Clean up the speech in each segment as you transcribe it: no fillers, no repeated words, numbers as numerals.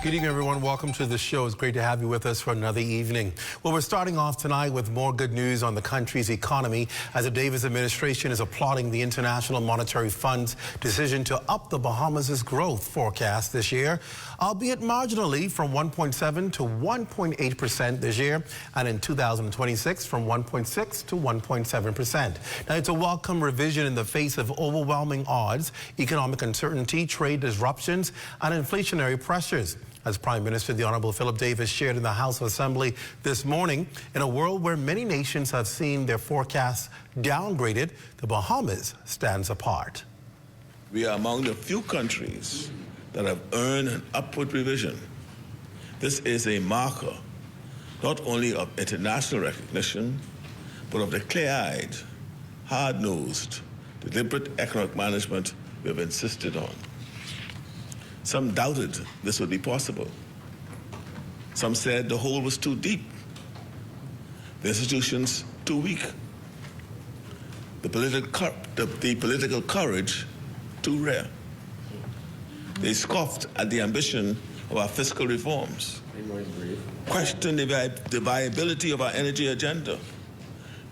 Good evening, everyone. Welcome to the show. It's great to have you with us for another evening. Well, we're starting off tonight with more good news on the country's economy as the Davis administration is applauding the International Monetary Fund's decision to up the Bahamas' growth forecast this year, albeit marginally from 1.7 to 1.8% this year, and in 2026 from 1.6 to 1.7%. Now, it's a welcome revision in the face of overwhelming odds, economic uncertainty, trade disruptions, and inflationary pressures. As Prime Minister, the Honorable Philip Davis shared in the House of Assembly this morning, in a world where many nations have seen their forecasts downgraded, the Bahamas stands apart. We are among the few countries that have earned an upward revision. This is a marker not only of international recognition, but of the clear-eyed, hard-nosed, deliberate economic management we have insisted on. Some doubted this would be possible. Some said the hole was too deep, the institutions too weak, the political courage too rare. They scoffed at the ambition of our fiscal reforms, questioned the viability of our energy agenda,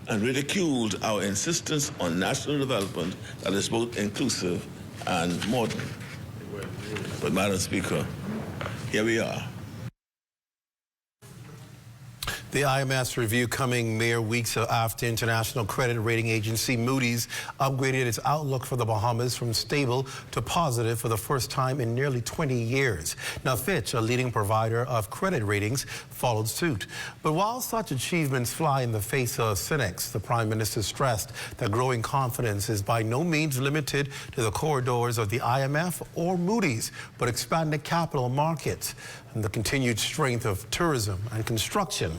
and ridiculed our insistence on national development that is both inclusive and modern. But, Madam Speaker, here we are. The IMF's review coming mere weeks after international credit rating agency Moody's upgraded its outlook for the Bahamas from stable to positive for the first time in nearly 20 years. Now, Fitch, a leading provider of credit ratings, followed suit. But while such achievements fly in the face of cynics, the Prime Minister stressed that growing confidence is by no means limited to the corridors of the IMF or Moody's, but expanded capital markets and the continued strength of tourism and construction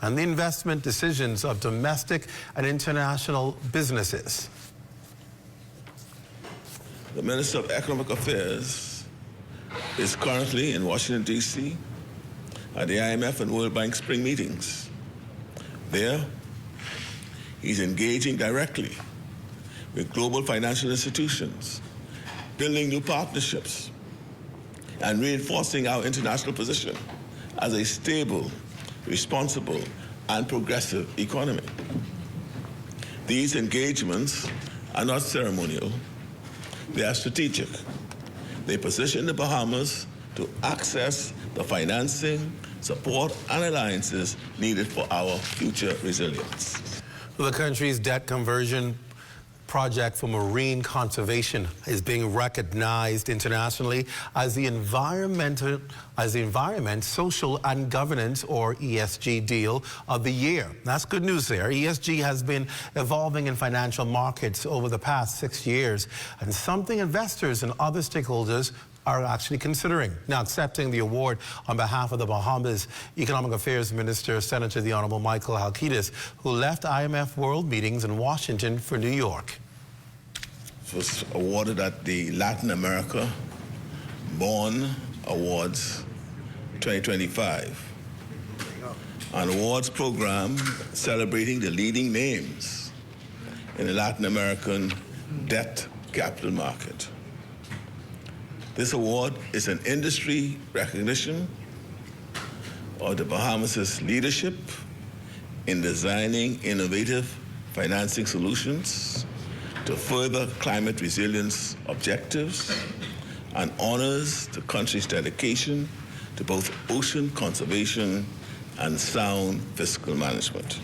and the investment decisions of domestic and international businesses. The Minister of Economic Affairs is currently in Washington, D.C. at the IMF and World Bank spring meetings. There, he's engaging directly with global financial institutions, building new partnerships, and reinforcing our international position as a stable, responsible, and progressive economy. These engagements are not ceremonial, they are strategic. They position the Bahamas to access the financing, support, and alliances needed for our future resilience. The country's debt conversion project for marine conservation is being recognized internationally as the environment, social and governance, or ESG deal of the year. That's good news there. ESG has been evolving in financial markets over the past 6 years, and something investors and other stakeholders are actually considering. Now, accepting the award on behalf of the Bahamas Economic Affairs Minister, Senator the Honorable Michael Halkitis, who left IMF World meetings in Washington for New York. It was awarded at the Latin America Bond Awards 2025, an awards program celebrating the leading names in the Latin American debt capital market. This award is an industry recognition of the Bahamas' leadership in designing innovative financing solutions to further climate resilience objectives and honors the country's dedication to both ocean conservation and sound fiscal management.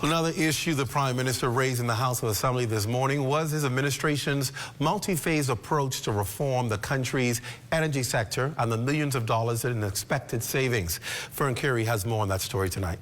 Another issue the Prime Minister raised in the House of Assembly this morning was his administration's multi-phase approach to reform the country's energy sector and the millions of dollars in expected savings. Fern Carey has more on that story tonight.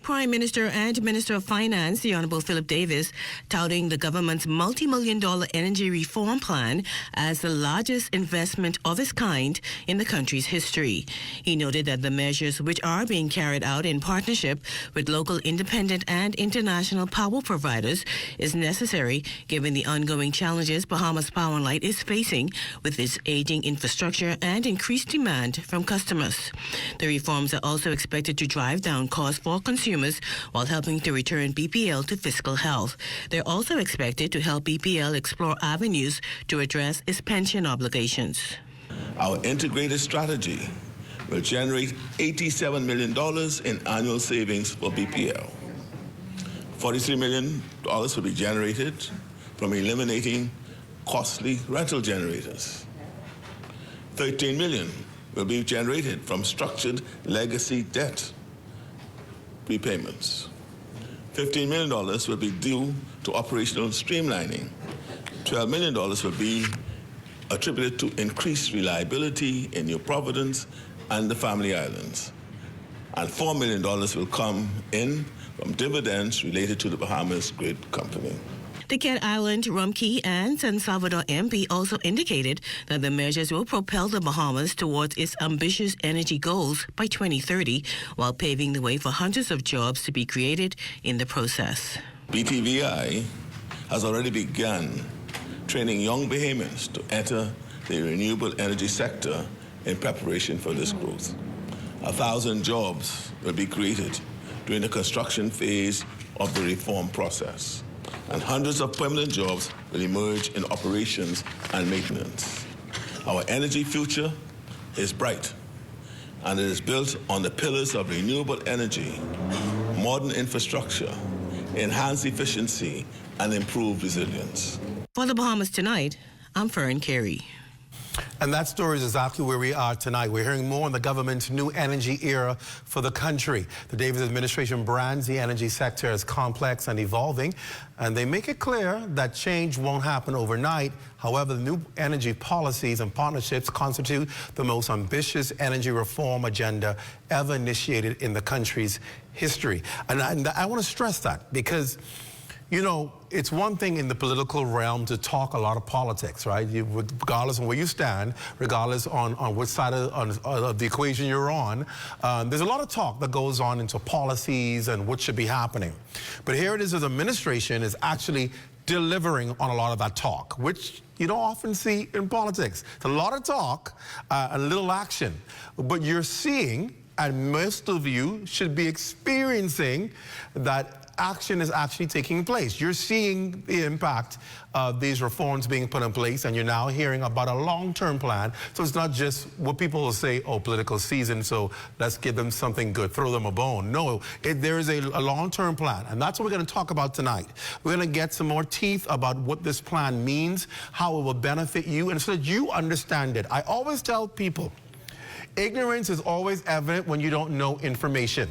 Prime Minister and Minister of Finance, the Honorable Philip Davis, touting the government's multi-million-dollar energy reform plan as the largest investment of its kind in the country's history. He noted that the measures, which are being carried out in partnership with local independent and international power providers, is necessary given the ongoing challenges Bahamas Power and Light is facing with its aging infrastructure and increased demand from customers. The reforms are also expected to drive down costs for consumers while helping to return BPL to fiscal health. They're also expected to help BPL explore avenues to address its pension obligations. Our integrated strategy will generate $87 million in annual savings for BPL. $43 million will be generated from eliminating costly rental generators. $13 million will be generated from structured legacy debt repayments. $15 million will be due to operational streamlining. $12 million will be attributed to increased reliability in New Providence and the Family Islands. And $4 million will come in from dividends related to the Bahamas Grid Company. The Cat Island, Rumkey, and San Salvador MP also indicated that the measures will propel the Bahamas towards its ambitious energy goals by 2030, while paving the way for hundreds of jobs to be created in the process. BTVI has already begun training young Bahamians to enter the renewable energy sector in preparation for this growth. 1,000 jobs will be created during the construction phase of the reform process, and hundreds of permanent jobs will emerge in operations and maintenance. Our energy future is bright, and it is built on the pillars of renewable energy, modern infrastructure, enhanced efficiency, and improved resilience. For the Bahamas Tonight, I'm Fern Carey. And that story is exactly where we are tonight. We're hearing more on the government's new energy era for the country. The Davis administration brands the energy sector as complex and evolving, and they make it clear that change won't happen overnight. However, the new energy policies and partnerships constitute the most ambitious energy reform agenda ever initiated in the country's history. And I want to stress that because, you know, it's one thing in the political realm to talk a lot of politics, right? Regardless of where you stand, regardless on which side of the equation you're on, there's a lot of talk that goes on into policies and what should be happening. But here it is, the administration is actually delivering on a lot of that talk, which you don't often see in politics. It's a lot of talk, a little action. But you're seeing, and most of you should be experiencing, that action is actually taking place. You're seeing the impact of these reforms being put in place, and you're now hearing about a long-term plan. So it's not just what people will say, oh, political season, so let's give them something good, throw them a bone. No, there is a long-term plan, and that's what we're going to talk about tonight. We're going to get some more teeth about what this plan means, how it will benefit you, and so that you understand it. I always tell people, ignorance is always evident when you don't know information.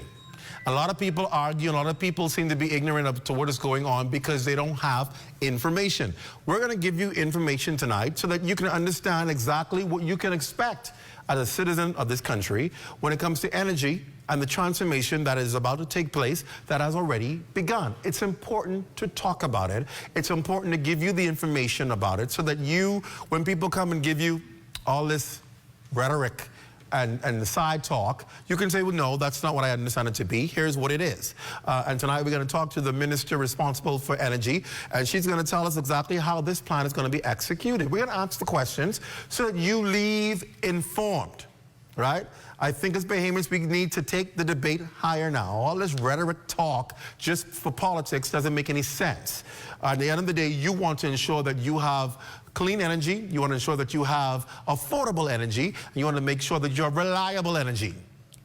A lot of people argue, a lot of people seem to be ignorant to what is going on because they don't have information. We're going to give you information tonight so that you can understand exactly what you can expect as a citizen of this country when it comes to energy and the transformation that is about to take place that has already begun. It's important to talk about it. It's important to give you the information about it so that you, when people come and give you all this rhetoric and the side talk, you can say, well, no, that's not what I understand it to be. Here's what it is. And tonight we're going to talk to the minister responsible for energy, and she's going to tell us exactly how this plan is going to be executed. We're going to ask the questions so that you leave informed, right? I think as Bahamians, we need to take the debate higher now. All this rhetoric talk just for politics doesn't make any sense. At the end of the day, you want to ensure that you have clean energy, you want to ensure that you have affordable energy, and you want to make sure that you have reliable energy.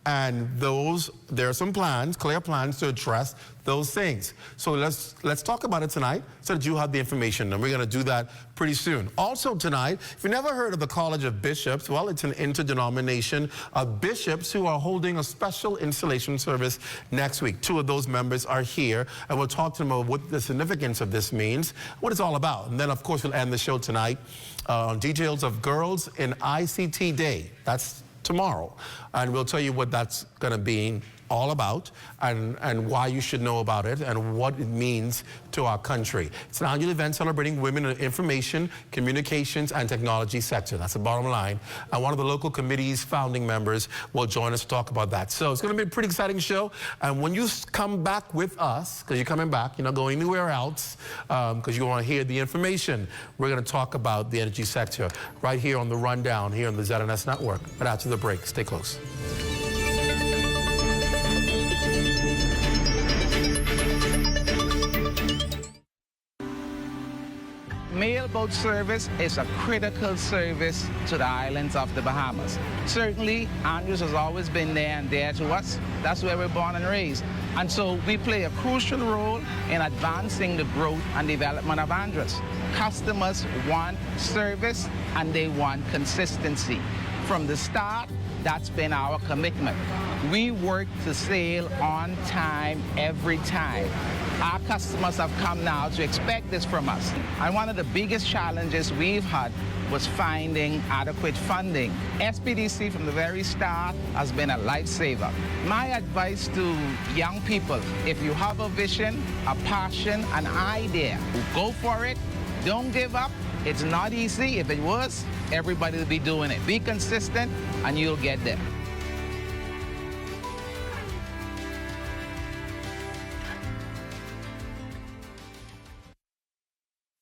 And there are some plans, clear plans to address those things. So let's talk about it tonight so that you have the information, and we're going to do that pretty soon. Also tonight, if you've never heard of the College of Bishops, well, it's an interdenomination of bishops who are holding a special installation service next week. 2 of those members are here, and we'll talk to them about what the significance of this means, what it's all about. And then, of course, we'll end the show tonight on details of Girls in ICT Day. That's tomorrow, and we'll tell you what that's going to be all about and why you should know about it and what it means to our country. It's an annual event celebrating women in the information, communications, and technology sector. That's the bottom line. And one of the local committee's founding members will join us to talk about that. So it's going to be a pretty exciting show. And when you come back with us, because you're coming back, you're not going anywhere else, because you want to hear the information, we're going to talk about the energy sector right here on The Rundown, here on the ZNS Network. But after the break, stay close. Male about service, it's a critical service to the islands of the Bahamas. Certainly, Andrews has always been there and dear to us. That's where we're born and raised. And so we play a crucial role in advancing the growth and development of Andrews. Customers want service and they want consistency. From the start, that's been our commitment. We work to sail on time every time. Our customers have come now to expect this from us. And one of the biggest challenges we've had was finding adequate funding. SPDC from the very start has been a lifesaver. My advice to young people, if you have a vision, a passion, an idea, go for it. Don't give up. It's not easy. If it was, everybody would be doing it. Be consistent and you'll get there.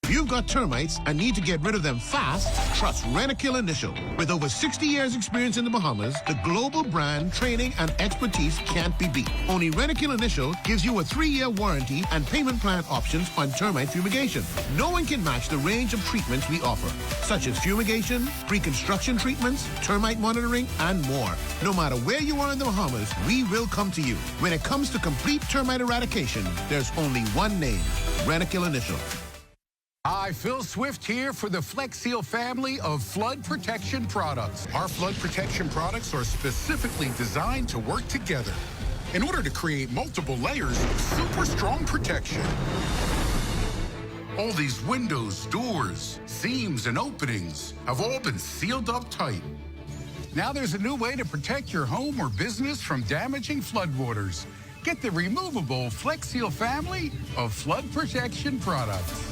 You've got termites and need to get rid of them fast? Trust Rentokil Initial. With over 60 years experience in the Bahamas, the global brand, training, and expertise can't be beat. Only Rentokil Initial gives you a 3-year warranty and payment plan options on termite fumigation. No one can match the range of treatments we offer, such as fumigation, pre-construction treatments, termite monitoring, and more. No matter where you are in the Bahamas, we will come to you. When it comes to complete termite eradication, there's only one name, Rentokil Initial. Hi, Phil Swift here for the Flex Seal family of flood protection products. Our flood protection products are specifically designed to work together in order to create multiple layers of super strong protection. All these windows, doors, seams, and openings have all been sealed up tight. Now there's a new way to protect your home or business from damaging floodwaters. Get the removable Flex Seal family of flood protection products.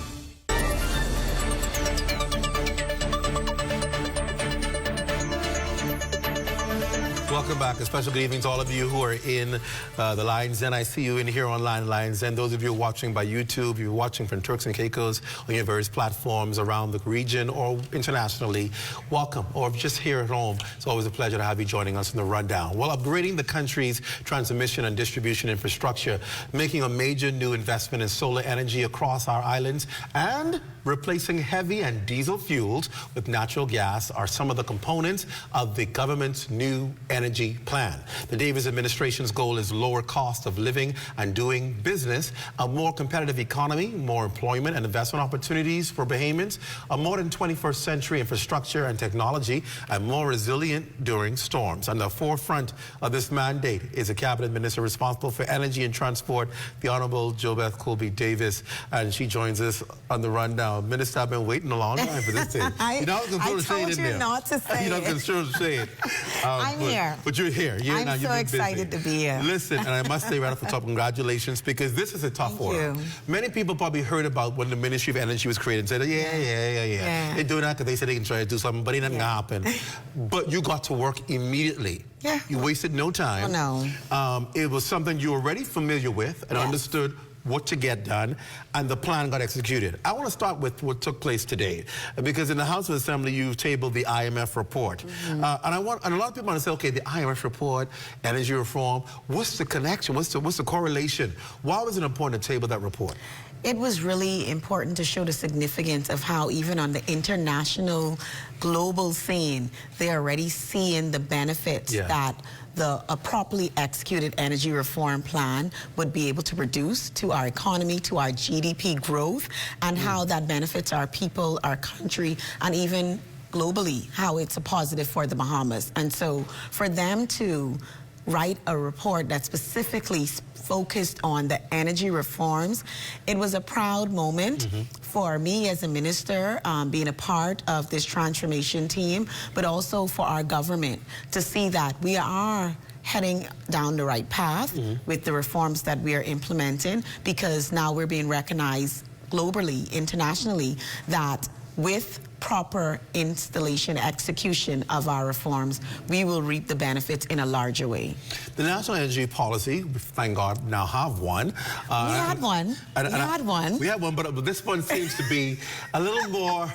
Welcome back. A special good evening to all of you who are in the Lions Den. I see you in here online, Lions Den. Those of you watching by YouTube, you're watching from Turks and Caicos on your various platforms around the region or internationally, welcome. Or just here at home, it's always a pleasure to have you joining us in the rundown. Well, upgrading the country's transmission and distribution infrastructure, making a major new investment in solar energy across our islands, and replacing heavy and diesel fuels with natural gas are some of the components of the government's new energy plan. The Davis administration's goal is lower cost of living and doing business, a more competitive economy, more employment and investment opportunities for Bahamians, a modern 21st century infrastructure and technology, and more resilient during storms. On the forefront of this mandate is a cabinet minister responsible for energy and transport, the Honorable JoBeth Colby Davis, and she joins us on the rundown. Minister, I've been waiting a long time for this thing. I told you not to say You're not going to say it. I'm here. But you're here. I'm so excited to be here. Listen, and I must say right off the top, congratulations, because this is a tough order. Many people probably heard about when the Ministry of Energy was created and said, yeah. They're doing that because they said they can try to do something, but it didn't happen. But you got to work immediately. Yeah. You wasted no time. Oh, no. It was something you were already familiar with and understood what to get done, and the plan got executed. I want to start with what took place today, because in the House of Assembly, you tabled the IMF report. And a lot of people want to say, okay, the IMF report, energy reform, what's the connection? What's the correlation? Why was it important to table that report? It was really important to show the significance of how even on the international, global scene, they're already seeing the benefits that a properly executed energy reform plan would be able to produce to our economy, to our GDP growth, and how that benefits our people, our country, and even globally, how it's a positive for the Bahamas. And so for them to write a report that specifically focused on the energy reforms, it was a proud moment for me as a minister, being a part of this transformation team, but also for our government to see that we are heading down the right path with the reforms that we are implementing, because now we're being recognized globally, internationally, that with proper installation, execution of our reforms, we will reap the benefits in a larger way. The National Energy Policy, thank God, now have one. We had one. We had one, but this one seems to be a little more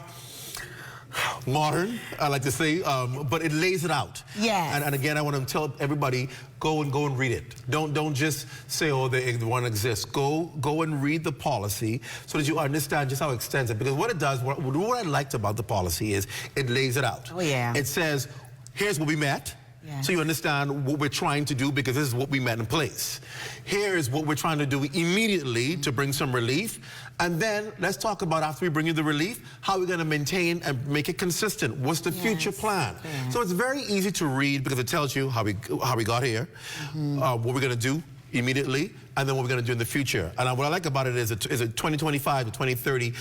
modern, I like to say, but it lays it out. Yes. And again, I want to tell everybody, go and read it. Don't just say, oh, the one exists. Go and read the policy so that you understand just how extensive. Because what it does, what I liked about the policy is it lays it out. Oh, yeah. It says, here's what we met. Yes. So you understand what we're trying to do because this is what we met in place. Here's what we're trying to do immediately to bring some relief. And then let's talk about, after we bring you the relief, how we're going to maintain and make it consistent. What's the future plan? Yeah. So it's very easy to read because it tells you how we got here, what we're going to do immediately, and then what we're going to do in the future. And what I like about it is a 2025 to 2030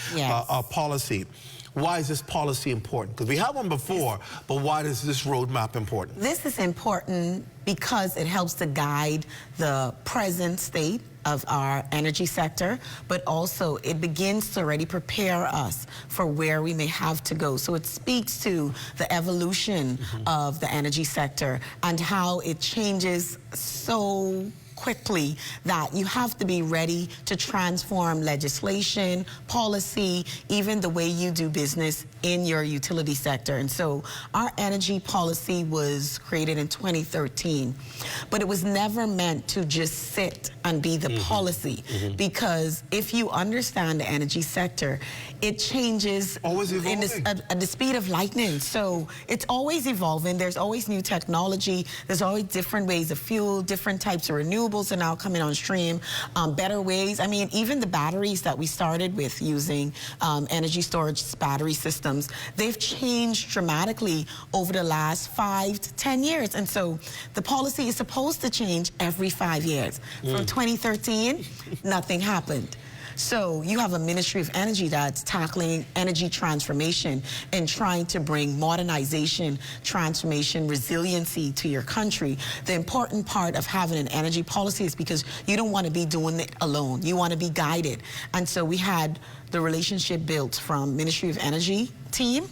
policy. Why is this policy important? Because we had one before, but why is this roadmap important? This is important because it helps to guide the present state of our energy sector, but also it begins to already prepare us for where we may have to go. So it speaks to the evolution of the energy sector and how it changes so quickly that you have to be ready to transform legislation, policy, even the way you do business in your utility sector. And so our energy policy was created in 2013, but it was never meant to just sit and be the policy, because if you understand the energy sector, it changes always evolving at the speed of lightning. So it's always evolving. There's always new technology. There's always different ways of fuel, different types of renewables are now coming on stream, better ways. I mean, even the batteries that we started with using energy storage battery systems, they've changed dramatically over the last 5 to 10 years. And so the policy is supposed to change every 5 years. From 2013, nothing happened. So you have a Ministry of Energy that's tackling energy transformation and trying to bring modernization, transformation, resiliency to your country. The important part of having an energy policy is because you don't want to be doing it alone. You want to be guided. And so we had the relationship built from Ministry of Energy team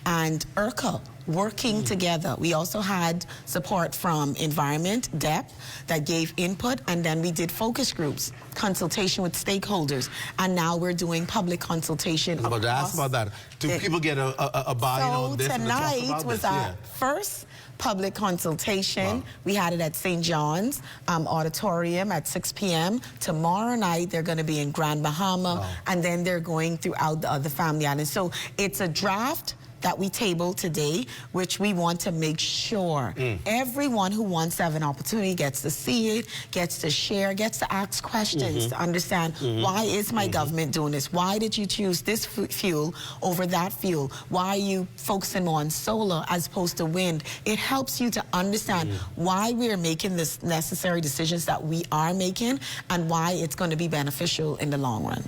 and ERCA working together. We also had support from Environment, DEP, that gave input, and then we did focus groups, consultation with stakeholders, and now we're doing public consultation. I'm about to ask about that. Do people get a buy-in on this? So tonight was our first public consultation. We had it at St. John's Auditorium at 6 p.m. Tomorrow night, they're going to be in Grand Bahama, and then they're going throughout the other family islands. So it's a draft that we tabled today, which we want to make sure everyone who wants to have an opportunity gets to see it, gets to share, gets to ask questions to understand why is my government doing this? Why did you choose this fuel over that fuel? Why are you focusing more on solar as opposed to wind? It helps you to understand why we are making this necessary decisions that we are making and why it's going to be beneficial in the long run.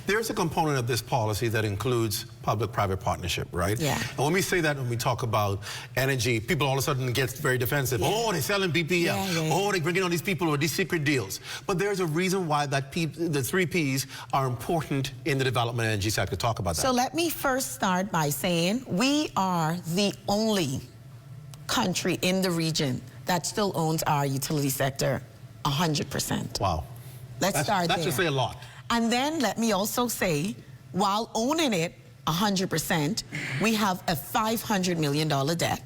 There's a component of this policy that includes public-private partnership, right? Yeah. And when we say that, when we talk about energy, people all of a sudden get very defensive. Oh, they're selling BPL. Oh, they're bringing on these people with these secret deals. But there's a reason why the 3 Ps are important in the development energy sector. Talk about that. So let me first start by saying we are the only country in the region that still owns our utility sector 100%. Wow. Let's start there. That should say a lot. And then let me also say, while owning it 100%, we have a $500 million debt.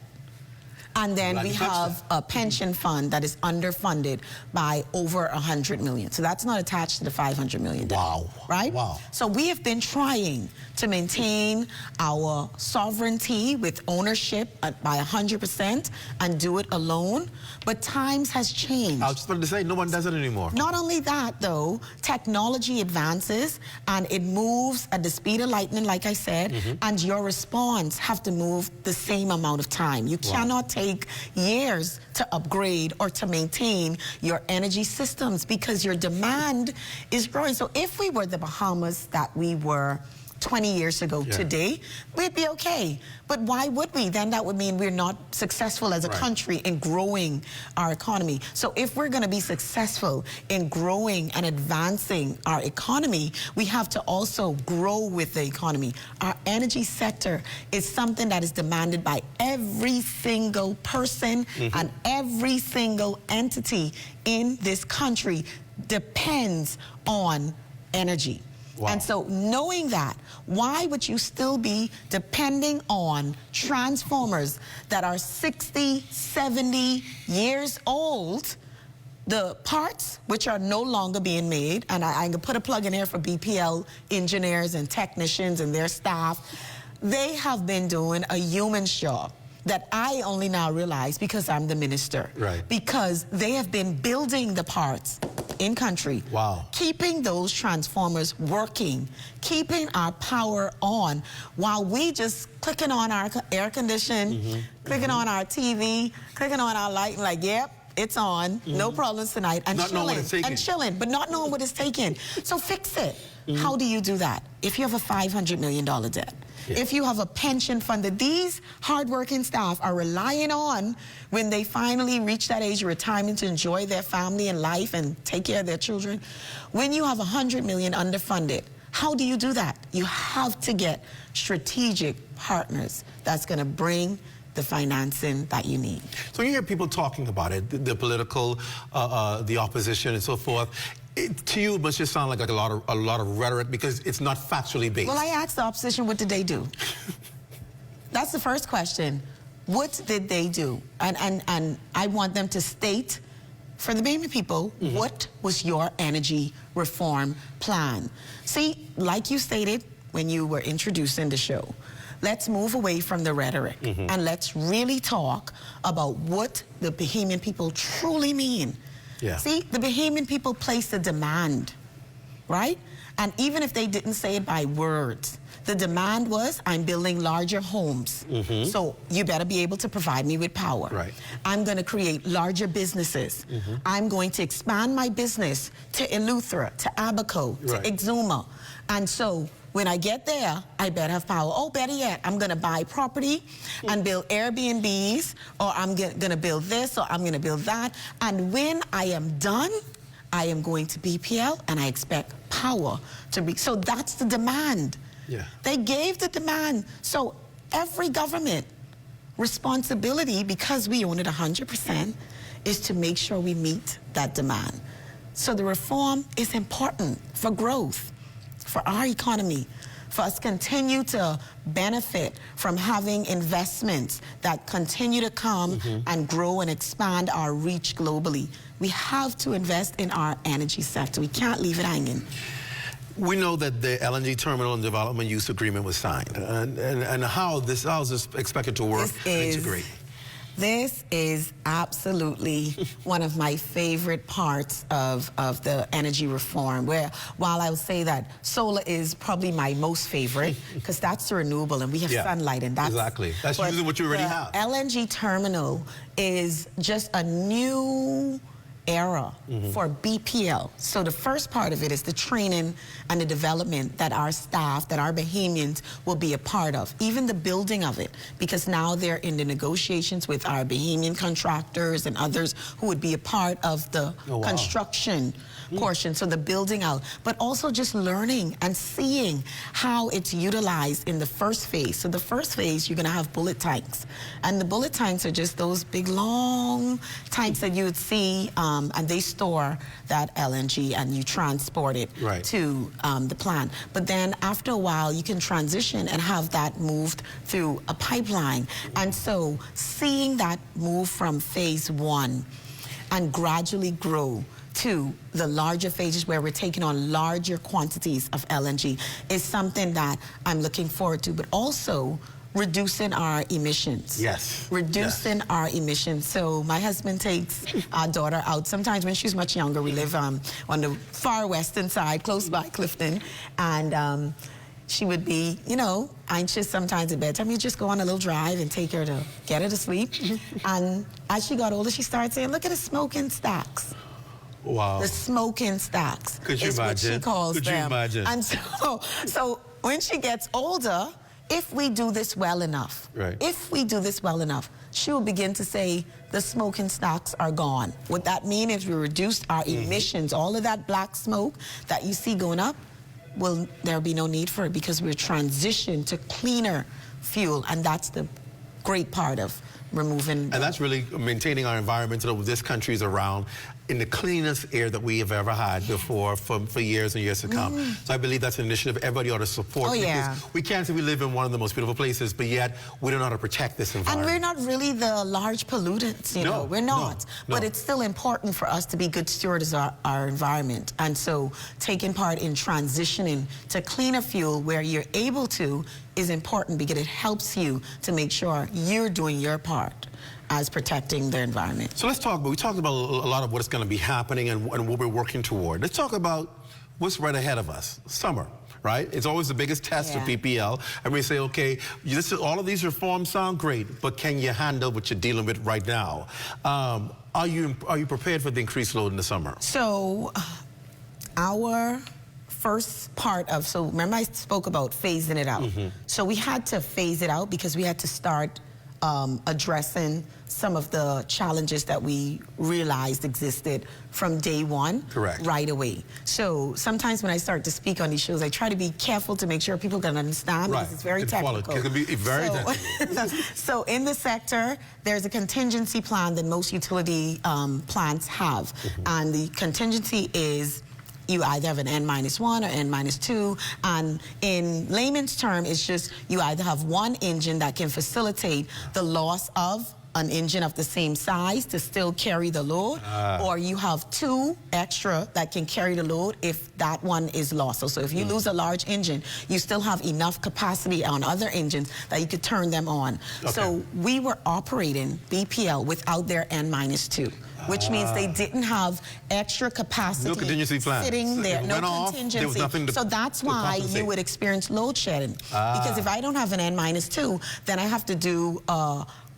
And then we have a pension fund that is underfunded by over $100 million. So that's not attached to the $500 million debt. Wow. Right? Wow. So we have been trying to maintain our sovereignty with ownership by 100% and do it alone. But times has changed. I was just about to say, no one does it anymore. Not only that, though, technology advances and it moves at the speed of lightning, like I said, and your response have to move the same amount of time. You cannot take years to upgrade or to maintain your energy systems because your demand is growing. So if we were the Bahamas that we were 20 years ago today, we'd be okay. But why would we? Then that would mean we're not successful as a country in growing our economy. So if we're going to be successful in growing and advancing our economy, we have to also grow with the economy. Our energy sector is something that is demanded by every single person and every single entity in this country depends on energy. Wow. And so knowing that, why would you still be depending on transformers that are 60, 70 years old, the parts which are no longer being made, and I can put a plug in here for BPL engineers and technicians and their staff, they have been doing a human's job that I only now realize because I'm the minister. Right. Because they have been building the parts in country. Wow. Keeping those transformers working, keeping our power on while we just clicking on our air condition, clicking on our TV, clicking on our light, and like, yep, it's on, no problems tonight, and not knowing what it's taking. chilling, but not knowing what it's taking. So fix it. How do you do that? If you have a $500 million debt, if you have a pension fund that these hardworking staff are relying on when they finally reach that age of retirement to enjoy their family and life and take care of their children, when you have $100 million underfunded, how do you do that? You have to get strategic partners that's going to bring the financing that you need. So you hear people talking about it, the political, the opposition and so forth. To you, it must just sound like a lot of rhetoric because it's not factually based. Well, I asked the opposition, what did they do? That's the first question. What did they do? And I want them to state for the Bahamian people, what was your energy reform plan? See, like you stated when you were introducing the show, let's move away from the rhetoric and let's really talk about what the Bahamian people truly mean. Yeah. See, the Bahamian people place a demand, right? And even if they didn't say it by words, the demand was, I'm building larger homes. So you better be able to provide me with power. Right. I'm going to create larger businesses. I'm going to expand my business to Eleuthera, to Abaco, to Exuma. And so when I get there, I better have power. Oh, better yet, I'm going to buy property and build Airbnbs, or I'm going to build this, or I'm going to build that. And when I am done, I am going to BPL, and I expect power to be. So that's the demand. Yeah. They gave the demand. So every government responsibility, because we own it 100%, is to make sure we meet that demand. So the reform is important for growth, for our economy, for us to continue to benefit from having investments that continue to come and grow and expand our reach globally. We have to invest in our energy sector. We can't leave it hanging. We know that the LNG terminal and development use agreement was signed, and how is this expected to work and integrate? This is absolutely one of my favorite parts of the energy reform, where while I will say that solar is probably my most favorite, because that's the renewable and we have sunlight, and that's... Exactly. That's using what you already have. LNG terminal is just a new era for BPL. So the first part of it is the training and the development that our staff, that our Bahamians will be a part of. Even the building of it, because now they're in the negotiations with our Bahamian contractors and others who would be a part of the construction portion, so the building out, but also just learning and seeing how it's utilized in the first phase. So the first phase, you're gonna have bullet tanks. And the bullet tanks are just those big, long tanks that you would see, and they store that LNG and you transport it to the plant. But then after a while, you can transition and have that moved through a pipeline. And so seeing that move from phase 1 and gradually grow to the larger phases where we're taking on larger quantities of LNG is something that I'm looking forward to, but also reducing our emissions. Yes. Reducing our emissions. So my husband takes our daughter out. Sometimes when she's much younger, we live on the far western side, close by Clifton, and she would be, you know, anxious sometimes at bedtime. You just go on a little drive and take her to get her to sleep. And as she got older, she started saying, look at the smoking stacks. Wow. The smoking stacks. Could you is imagine? What she calls Could them. you imagine? And so when she gets older, if we do this well enough, if we do this well enough, she will begin to say the smoking stacks are gone. What that means is we reduced our emissions. All of that black smoke that you see going up, well, there'll be no need for it because we're transitioned to cleaner fuel, and that's the great part of removing. And that's really maintaining our environment so that this country is around. in the cleanest air that we have ever had before for years and years to come. So I believe that's an initiative everybody ought to support. Because we can't say we live in one of the most beautiful places, but yet we don't know how to protect this environment. And we're not really the large pollutants, you know, we're not. No. But it's still important for us to be good stewards of our environment. And so taking part in transitioning to cleaner fuel where you're able to is important because it helps you to make sure you're doing your part as protecting the environment. So let's talk about, we talked about a lot of what's going to be happening and what we're working toward. Let's talk about what's right ahead of us. Summer, right? It's always the biggest test for PPL. And we say, okay, all of these reforms sound great, but can you handle what you're dealing with right now? Are you prepared for the increased load in the summer? So our first part of, so remember I spoke about phasing it out. So we had to phase it out because we had to start addressing some of the challenges that we realized existed from day one. Correct. Right away. So sometimes when I start to speak on these shows, I try to be careful to make sure people can understand because it's very technical. It can be very technical. So in the sector, there's a contingency plan that most utility plants have. And the contingency is you either have an N-1 or N-2, and in layman's term, it's just you either have one engine that can facilitate the loss of an engine of the same size to still carry the load, or you have two extra that can carry the load if that one is lost. So if you lose a large engine, you still have enough capacity on other engines that you could turn them on. So we were operating BPL without their N-2. Which means they didn't have extra capacity no contingency plan. Sitting there, no contingency. There was nothing to, so that's why you would experience load shedding. Because if I don't have an N-2, then I have to do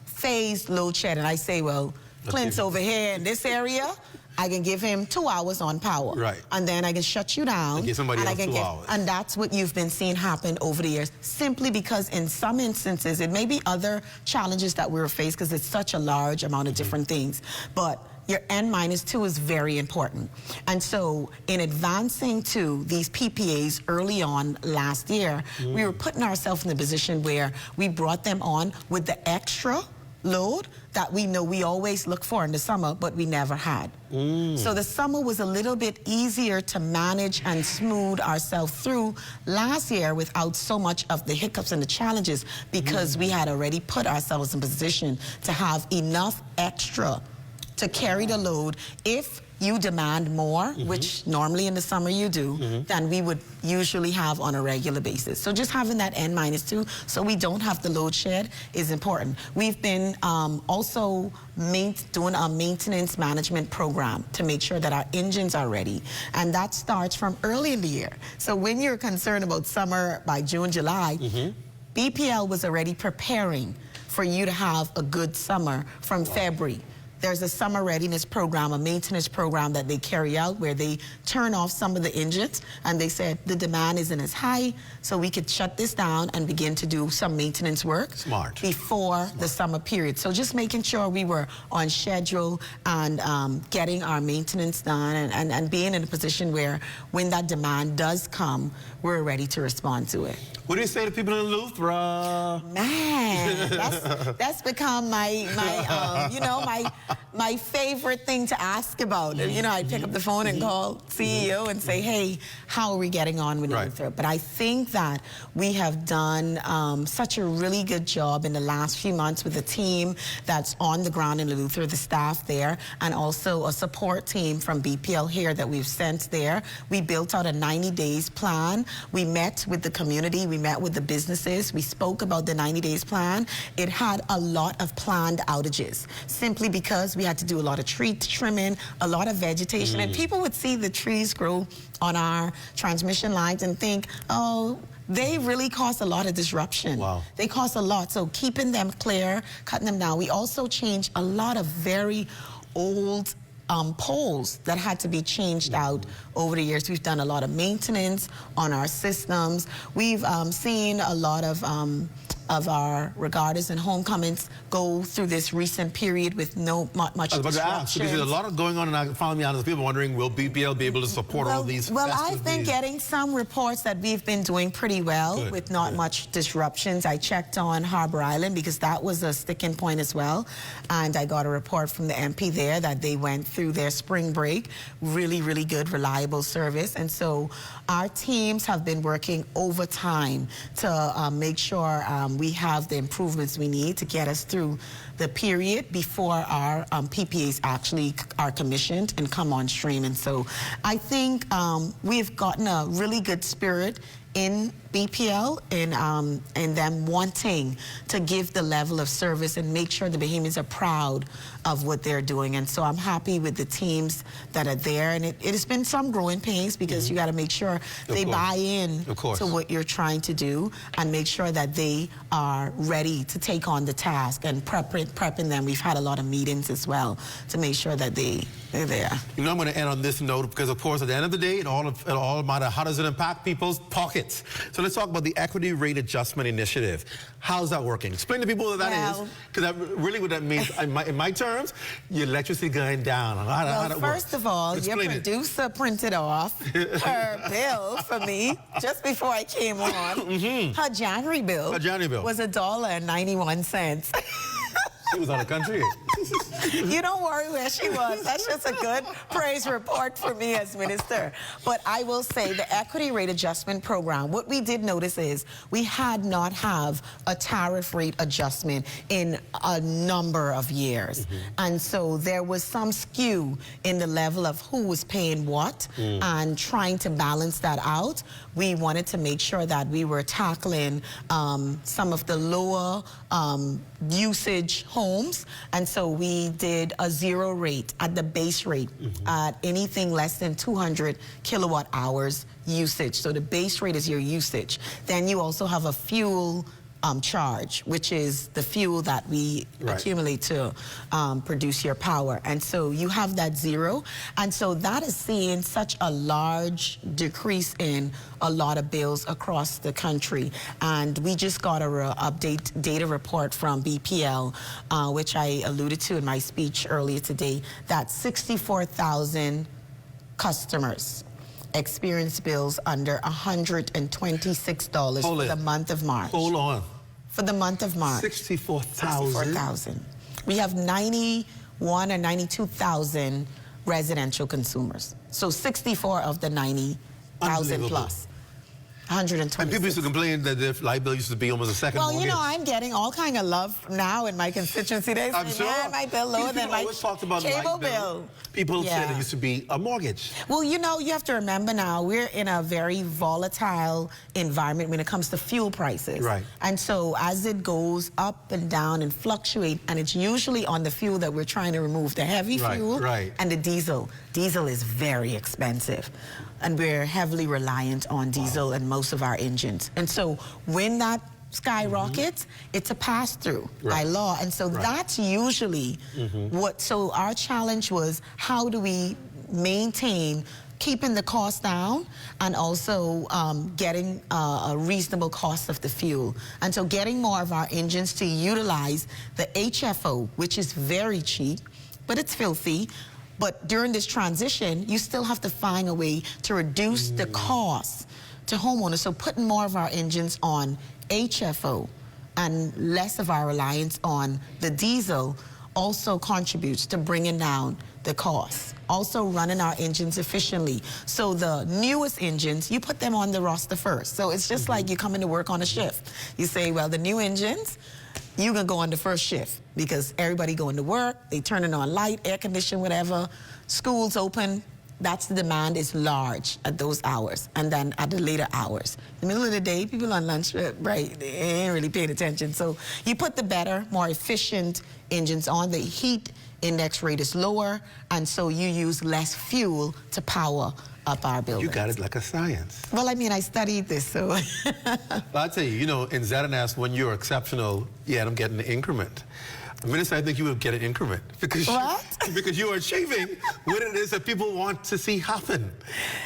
phased load shedding. I say, well, Clint's over here in this area. I can give him 2 hours on power. Right. And then I can shut you down. And give somebody else 2 hours. And that's what you've been seeing happen over the years, simply because in some instances, it may be other challenges that we're faced because it's such a large amount of different things. But your N-2 is very important. And so in advancing to these PPAs early on last year, we were putting ourselves in a position where we brought them on with the extra load that we know we always look for in the summer, but we never had. So the summer was a little bit easier to manage and smooth ourselves through last year without so much of the hiccups and the challenges because we had already put ourselves in position to have enough extra to carry the load if you demand more, which normally in the summer you do, than we would usually have on a regular basis. So just having that N-2 so we don't have the load shed is important. We've been also doing a maintenance management program to make sure that our engines are ready. And that starts from early in the year. So when you're concerned about summer by June, July, BPL was already preparing for you to have a good summer from February. There's a summer readiness program, a maintenance program that they carry out where they turn off some of the engines and they said the demand isn't as high, so we could shut this down and begin to do some maintenance work before the summer period. So just making sure we were on schedule and getting our maintenance done and being in a position where when that demand does come, we're ready to respond to it. What do you say to people in Eleuthera? Man, that's become my favorite thing to ask about. You know, I pick up the phone and call CEO and say, hey, how are we getting on with Eleuthera? But I think that we have done such a really good job in the last few months with the team that's on the ground in Eleuthera, the staff there, and also a support team from BPL here that we've sent there. We built out a 90 days plan. We met with the community. We met with the businesses. We spoke about the 90 days plan. It had a lot of planned outages simply because we had to do a lot of tree trimming, a lot of vegetation, and people would see the trees grow on our transmission lines and think, oh, they really cause a lot of disruption. Wow. They cause a lot. So keeping them clear, cutting them down. We also changed a lot of very old poles that had to be changed out over the years. We've done a lot of maintenance on our systems. We've seen a lot of of our regarders and homecomings go through this recent period with no much I was about to ask, disruption. because there's a lot of going on, and I found me honest, people wondering, will BPL be able to support all these Well, festive I've been days? getting some reports that we've been doing pretty well Good, with not much disruptions. I checked on Harbor Island because that was a sticking point as well, and I got a report from the MP there that they went through their spring break, really, really good, reliable service, and so our teams have been working overtime to make sure we have the improvements we need to get us through the period before our PPAs actually are commissioned and come on stream. And so I think we've gotten a really good spirit in BPL and them wanting to give the level of service and make sure the Bahamians are proud of what they're doing. And so I'm happy with the teams that are there. And it has been some growing pains because you got to make sure they buy in to what you're trying to do and make sure that they are ready to take on the task and prepping them. We've had a lot of meetings as well to make sure that they're there. You know, I'm going to end on this note because, of course, at the end of the day, it all matters how does it impact people's pockets. So let's talk about the Equity Rate Adjustment Initiative. How's that working? Explain to people what that is, because really what that means, in my terms, your electricity going down. First of all, your producer printed off her bill for me just before I came on. Her January bill was $1.91. She was out of country. You don't worry where she was. That's just a good praise report for me as minister. But I will say the Equity Rate Adjustment Program, what we did notice is we had not have a tariff rate adjustment in a number of years. And so there was some skew in the level of who was paying what and trying to balance that out. We wanted to make sure that we were tackling some of the lower usage homes, and so we did a zero rate at the base rate at anything less than 200 kilowatt hours usage. So the base rate is your usage. Then you also have a fuel charge, which is the fuel that we accumulate to produce your power. And so you have that zero. And so that is seeing such a large decrease in a lot of bills across the country. And we just got a update data report from BPL, which I alluded to in my speech earlier today, that 64,000 customers experienced bills under $126 for the month of March. Hold on. For the month of March. 64,000? 64,000. We have 91 or 92,000 residential consumers. So 64 of the 90,000 plus. 126. And people used to complain that their light bill used to be almost a second mortgage. Well, you know, I'm getting all kind of love now in my constituency. They say, man, my bill lower than my cable bill. People said it used to be a mortgage. Well, you know, you have to remember now, we're in a very volatile environment when it comes to fuel prices. Right. And so as it goes up and down and fluctuate, and it's usually on the fuel that we're trying to remove, the heavy fuel and the diesel. Diesel is very expensive. And we're heavily reliant on diesel and most of our engines. And so when that skyrockets, it's a pass-through by law. And so that's usually so our challenge was, how do we maintain keeping the cost down and also getting a reasonable cost of the fuel. And so getting more of our engines to utilize the HFO, which is very cheap, but it's filthy. But during this transition, you still have to find a way to reduce the cost to homeowners. So putting more of our engines on HFO and less of our reliance on the diesel also contributes to bringing down the cost. Also running our engines efficiently. So the newest engines, you put them on the roster first. So it's just like you come into work on a shift. You say, well, the new engines, you can go on the first shift because everybody going to work, they turning on light, air conditioning, whatever, school's open. That's the demand is large at those hours. And then at the later hours, in the middle of the day, people on lunch break, they ain't really paying attention. So you put the better, more efficient engines on. The heat index rate is lower, and so you use less fuel to power up our buildings. You got it like a science. Well, I mean, I studied this, so. Well, I'll tell you, you know, in ZNS, when you're exceptional, you end up getting an increment. Minister, I think you would get an increment because because you are achieving what it is that people want to see happen.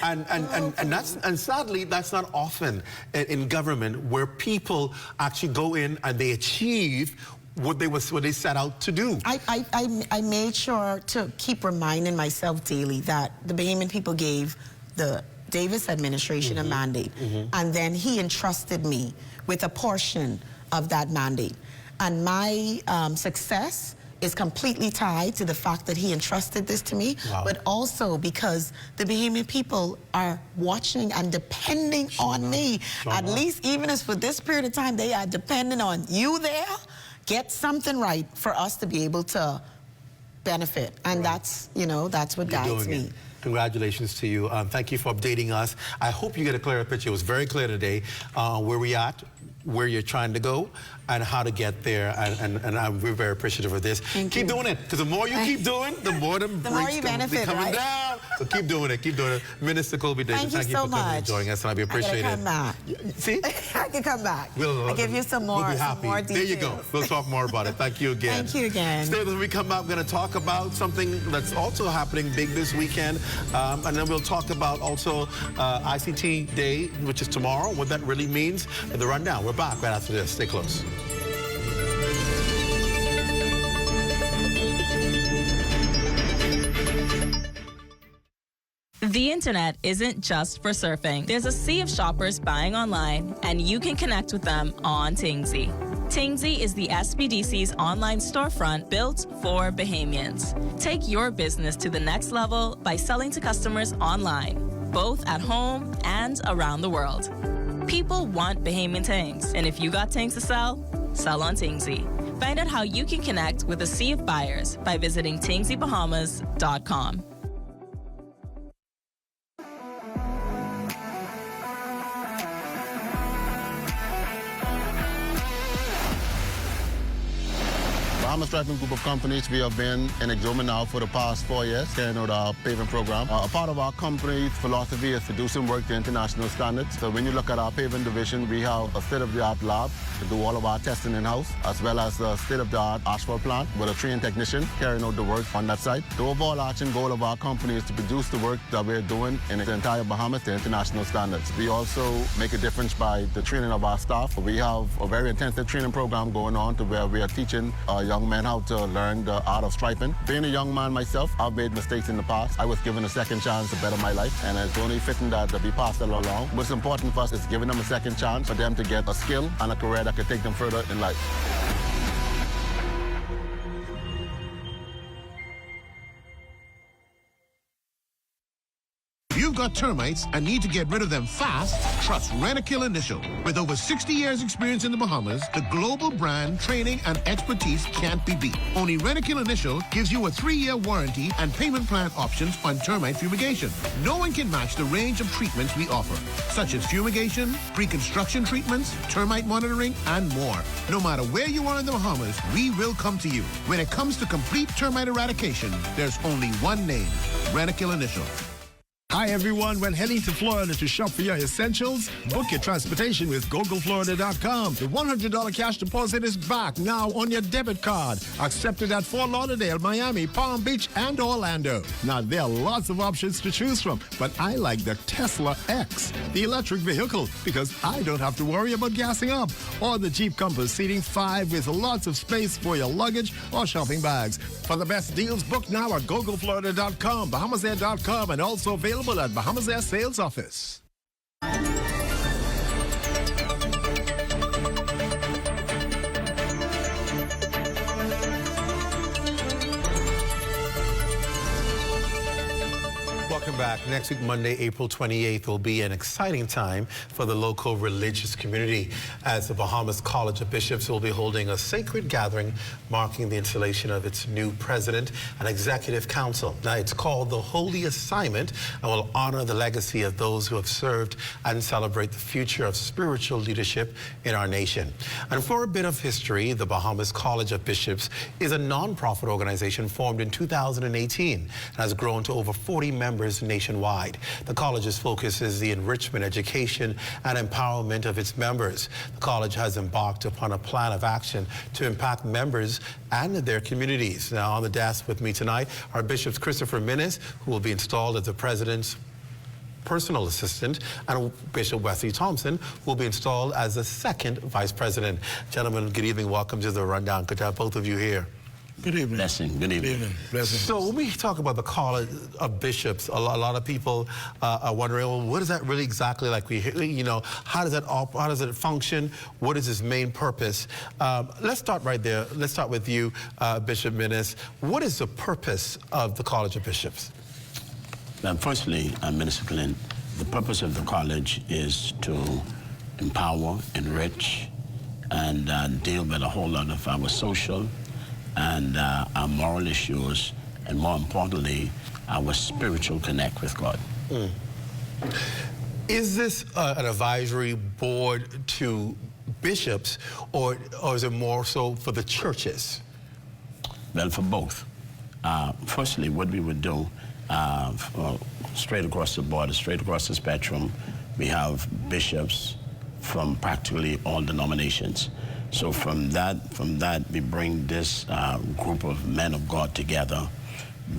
And sadly, that's not often in government where people actually go in and they achieve what they set out to do. I made sure to keep reminding myself daily that the Bahamian people gave the Davis administration a mandate, and then he entrusted me with a portion of that mandate. And my success is completely tied to the fact that he entrusted this to me, but also because the Bahamian people are watching and depending on me. At least even as for this period of time, they are depending on you there. Get something right for us to be able to benefit. And that's, you know, that's what guides me. Congratulations to you. Thank you for updating us. I hope you get a clearer picture. It was very clear today where we at, where you're trying to go, and how to get there. And we're very appreciative of this. Keep doing it, because the more you keep doing, the more the rates you be benefit, coming down. So keep doing it, keep doing it. Minister Colby Davis, thank you so for coming and joining us, and we appreciate I can come back. See? I can come back. I'll give you some more, we'll be happy. some more details. There you go. We'll talk more about it. Thank you again. Thank you again. Stay with us when we come back. We're going to talk about something that's also happening big this weekend. And then we'll talk about also ICT Day, which is tomorrow, what that really means, and the rundown. We're back right after this. Stay close. The internet isn't just for surfing. There's a sea of shoppers buying online, and you can connect with them on Tingsy. Tingsy is the SBDC's online storefront built for Bahamians. Take your business to the next level by selling to customers online, both at home and around the world. People want Bahamian things, and if you got things to sell, sell on Tingsy. Find out how you can connect with a sea of buyers by visiting tingsybahamas.com. Bahamas Striping Group of Companies, we have been in Exoma now for the past 4 years, carrying out our paving program. A part of our company's philosophy is to do some work to international standards. So when you look at our paving division, we have a state-of-the-art lab to do all of our testing in-house, as well as a state-of-the-art asphalt plant with a trained technician carrying out the work on that site. The overarching goal of our company is to produce the work that we're doing in the entire Bahamas to international standards. We also make a difference by the training of our staff. We have a very intensive training program going on to where we are teaching young men how to learn the art of striping. Being a young man myself, I've made mistakes in the past. I was given a second chance to better my life, and it's only fitting that we pass that along. What's important for us is giving them a second chance for them to get a skill and a career that could take them further in life. You've got termites and need to get rid of them fast? Trust Rentokil Initial. With over 60 years experience in the Bahamas, the global brand, training, and expertise can't be beat. Only Rentokil Initial gives you a 3-year warranty and payment plan options on termite fumigation. No one can match the range of treatments we offer, such as fumigation, pre-construction treatments, termite monitoring, and more. No matter where you are in the Bahamas, we will come to you. When it comes to complete termite eradication, there's only one name, Rentokil Initial. Hi everyone, when heading to Florida to shop for your essentials, book your transportation with GoGoFlorida.com. The $100 cash deposit is back now on your debit card. Accepted at Fort Lauderdale, Miami, Palm Beach, and Orlando. Now there are lots of options to choose from, but I like the Tesla X, the electric vehicle, because I don't have to worry about gassing up. Or the Jeep Compass seating 5 with lots of space for your luggage or shopping bags. For the best deals, book now at GoGoFlorida.com, BahamasAir.com, and also available at Bahamas Air Sales Office. Welcome back. Next week, Monday, April 28th, will be an exciting time for the local religious community as the Bahamas College of Bishops will be holding a sacred gathering marking the installation of its new president and executive council. Now, it's called the Holy Assignment and will honor the legacy of those who have served and celebrate the future of spiritual leadership in our nation. And for a bit of history, the Bahamas College of Bishops is a non-profit organization formed in 2018 and has grown to over 40 members members nationwide. The college's focus is the enrichment, education, and empowerment of its members. The college has embarked upon a plan of action to impact members and their communities. Now, on the desk with me tonight are Bishop Christopher Minnis, who will be installed as the president's personal assistant, and Bishop Wesley Thompson will be installed as the second vice president. Gentlemen, good evening. Welcome to the Rundown. Good to have both of you here. Good evening. Blessing. Good evening. Blessing. So when we talk about the College of Bishops, a lot of people are wondering, well, what is that really exactly like? How does it function? What is its main purpose? Let's start right there. Let's start with you, Bishop Minnis. What is the purpose of the College of Bishops? Well, firstly, Minister Clint, the purpose of the college is to empower, enrich, and deal with a whole lot of our social and our moral issues, and more importantly, our spiritual connect with God. Is this an advisory board to bishops, or is it more so for the churches? Well, for both. Firstly, what we would do, straight across the border, straight across the spectrum, we have bishops from practically all denominations. So from that, we bring this group of men of God together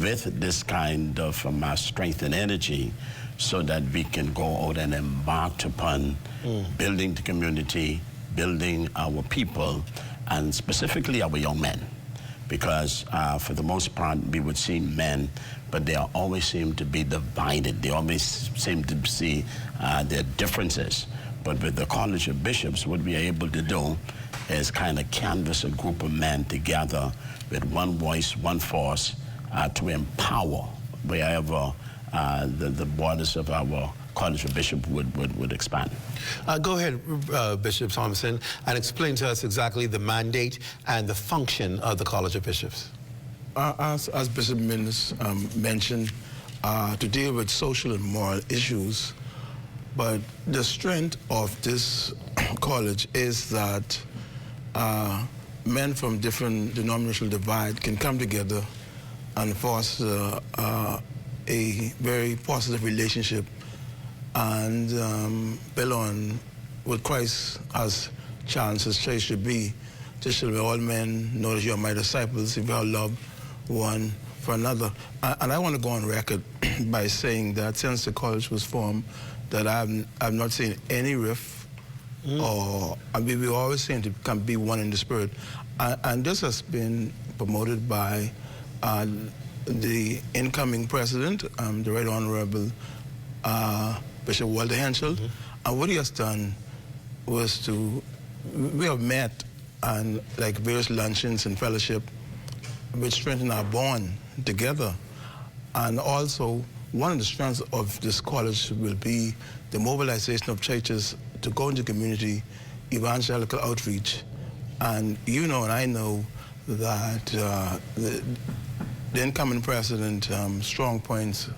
with this kind of strength and energy, so that we can go out and embark upon building the community, building our people, and specifically our young men. Because for the most part, we would see men, but they always seem to be divided. They always seem to see their differences. But with the College of Bishops, what we are able to do is kind of canvas a group of men together with one voice, one force, to empower wherever the borders of our College of Bishops would expand. Go ahead, Bishop Thompson, and explain to us exactly the mandate and the function of the College of Bishops. As Bishop Minnis mentioned, to deal with social and moral issues, but the strength of this college is that men from different denominational divide can come together and foster a very positive relationship and build on what Christ as challenged his church should be. Just shall all men know that you are my disciples if you have love one for another. And I want to go on record by saying that since the college was formed, that I've not seen any rift, or we always seem to be one in the spirit. And this has been promoted by the incoming president, the Right Honorable Bishop Walter Henschel. And what he has done was we have met and like various luncheons and fellowship, which strengthen our bond together. And also, one of the strengths of this college will be the mobilization of churches to go into community, evangelical outreach. And you know and I know that the incoming president strong points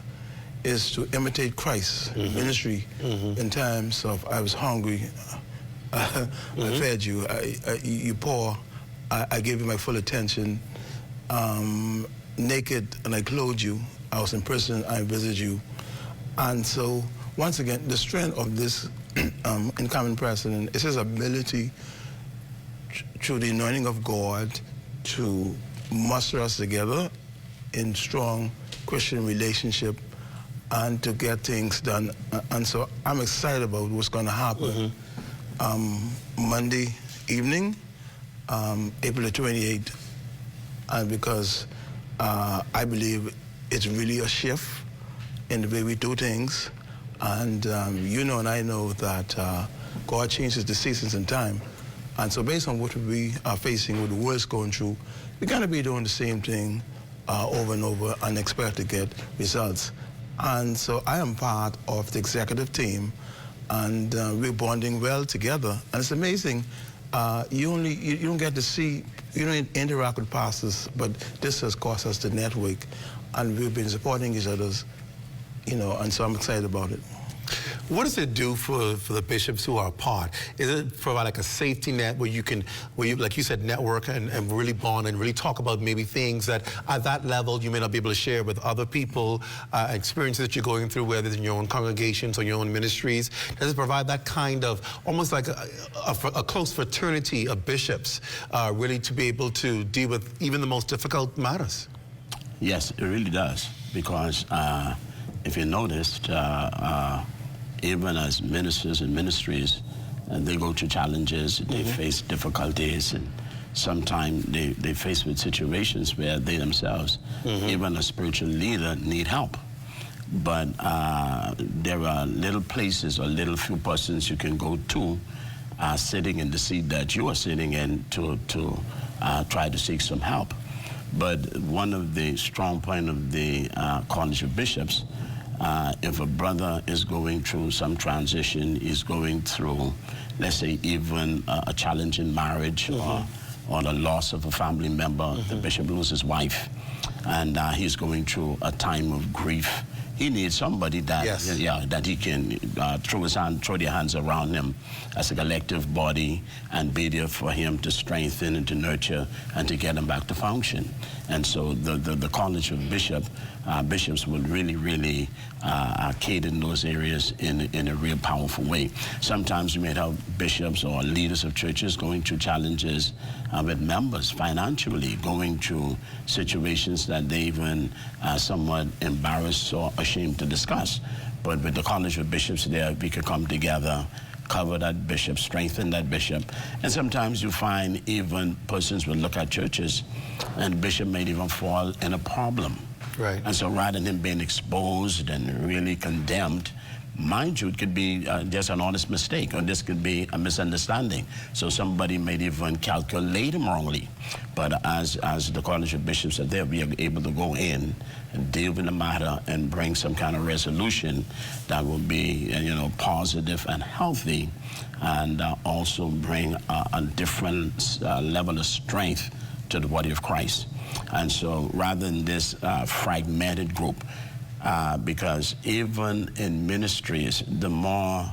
is to imitate Christ's ministry in terms of I was hungry, I fed you, you poor, I gave you my full attention, naked and I clothed you, I was in prison, I visited you. And so, once again, the strength of this incoming president is his ability through the anointing of God to muster us together in strong Christian relationship and to get things done. And so I'm excited about what's going to happen Monday evening, April the 28th, and because I believe it's really a shift in the way we do things. And you know and I know that God changes the seasons and time. And so based on what we are facing, what the world's going through, we're going to be doing the same thing over and over and expect to get results. And so I am part of the executive team, and we're bonding well together. And it's amazing. You don't get to see, you don't interact with pastors, but this has caused us to network, and we've been supporting each other's, and so I'm excited about it. What does it do for the bishops who are apart? Is it provide like a safety net where you can, like you said, network and really bond and really talk about maybe things that at that level you may not be able to share with other people, experiences that you're going through, whether it's in your own congregations or your own ministries? Does it provide that kind of almost like a close fraternity of bishops, really to be able to deal with even the most difficult matters? Yes, it really does, because if you noticed, even as ministers and ministries, they go through challenges, they face difficulties, and sometimes they face with situations where they themselves, even a spiritual leader, need help. But there are little places or little few persons you can go to sitting in the seat that you are sitting in to try to seek some help. But one of the strong points of the College of Bishops, if a brother is going through some transition, is going through, let's say, even a challenging marriage or the loss of a family member, the bishop loses his wife, and he's going through a time of grief, he needs somebody that, that he can throw their hands around him as a collective body and be there for him to strengthen and to nurture and to get him back to function. And so the College of Bishops will really cater in those areas in a real powerful way. Sometimes you may have bishops or leaders of churches going through challenges with members financially, going through situations that they even somewhat embarrassed or ashamed to discuss. But with the College of Bishops there, we could come together, cover that bishop, strengthen that bishop. And sometimes you find even persons will look at churches and the bishop may even fall in a problem. Right. And so rather than him being exposed and really condemned, mind you, it could be just an honest mistake, or this could be a misunderstanding. So somebody may even calculate him wrongly. But as the College of Bishops are there, we are able to go in and deal with the matter and bring some kind of resolution that will be, positive and healthy, and also bring a different level of strength to the body of Christ. And so rather than this fragmented group, because even in ministries, the more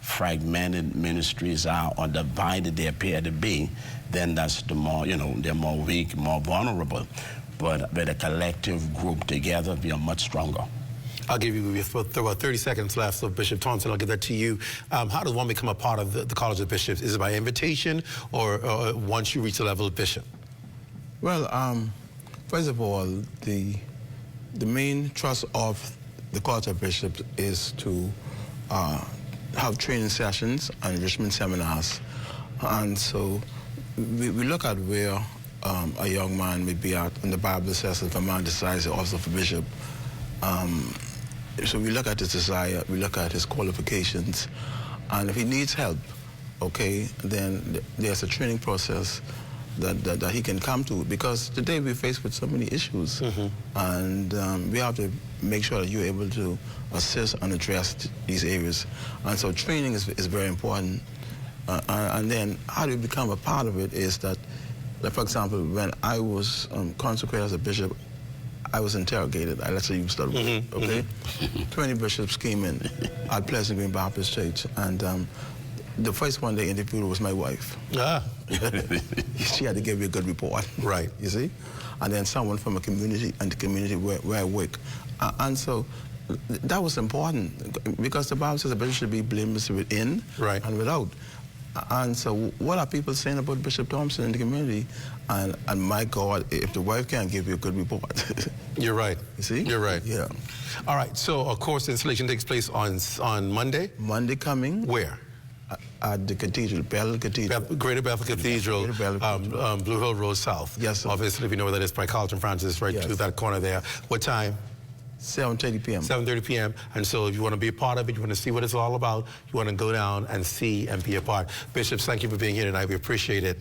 fragmented ministries are or divided they appear to be, then that's the more, they're more weak, more vulnerable. But with a collective group together, we are much stronger. I'll give you about 30 seconds left, so Bishop Thompson, I'll give that to you. How does one become a part of the College of Bishops? Is it by invitation or once you reach the level of bishop? Well, first of all, the main thrust of the College of Bishops is to have training sessions and enrichment seminars. And so we look at where a young man may be at, and the Bible says if a man desires the office of a bishop. So we look at his desire, we look at his qualifications, and if he needs help, okay, then there's a training process that he can come to, because today we're faced with so many issues, and we have to make sure that you're able to assist and address these areas. And so training is very important. And then how do you become a part of it is that, like, for example, when I was consecrated as a bishop, I was interrogated. Let's say you start with, okay? 20 bishops came in at Pleasant Green Baptist Church, and the first one they interviewed was my wife. She had to give me a good report. Right. You see? And then someone from a community, and the community where I work. And so that was important, because the Bible says a bishop should be blameless within and without. And so what are people saying about Bishop Thompson in the community? And my God, if the wife can't give you a good report. You're right. You see? You're right. Yeah. All right, so of course the installation takes place on Monday? Monday coming. Where? At the Cathedral, Bethel Cathedral. Greater Bethel Cathedral, Blue Hill Road South. Yes, sir. Obviously, if you know where that is, by Carlton Francis, right to that corner there. What time? 7:30 p.m. 7:30 p.m. And so if you want to be a part of it, you want to see what it's all about, you want to go down and see and be a part. Bishops, thank you for being here tonight. We appreciate it.